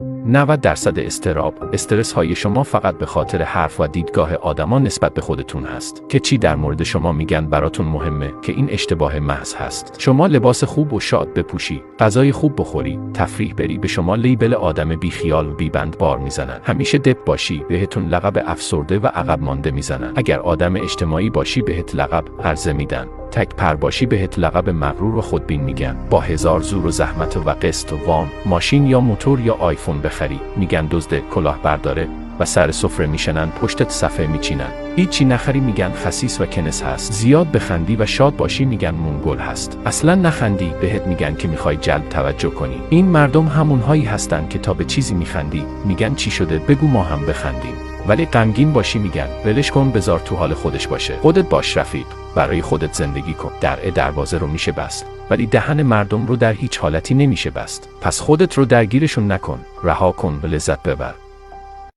90% اضطراب، استرس های شما فقط به خاطر حرف و دیدگاه آدما نسبت به خودتون هست که چی در مورد شما میگن براتون مهمه که این اشتباه محض هست. شما لباس خوب و شاد بپوشی، غذای خوب بخوری، تفریح بری، به شما لیبل آدم بیخیال و بیبند بار میزنن. همیشه دپ باشی، بهتون لقب افسرده و عقب مانده میزنن. اگر آدم اجتماعی باشی بهت لقب هرزه میدن. تک پر باشی بهت لقب مغرور و خودبین میگن. با هزار زور و زحمت و قسط و وام ماشین یا موتور یا آیفون بخری، میگن دزد، کلاهبرداره و سر سفره میشنن، پشتت صفحه میچینن. هیچی نخری میگن خسیس و کنس هست. زیاد بخندی و شاد باشی میگن مونگول هست. اصلا نخندی بهت میگن که میخوای جلب توجه کنی. این مردم همونهایی هستن که تا به چیزی میخندی میگن چی شده بگو ما هم بخندیم. ولی غمگین باشی میگن ولش کن بذار تو حال خودش باشه. خودت باش رفیق، برای خودت زندگی کن. دروازه رو میشه بست ولی دهن مردم رو در هیچ حالتی نمیشه بست. پس خودت رو درگیرشون نکن، رها کن و لذت ببر.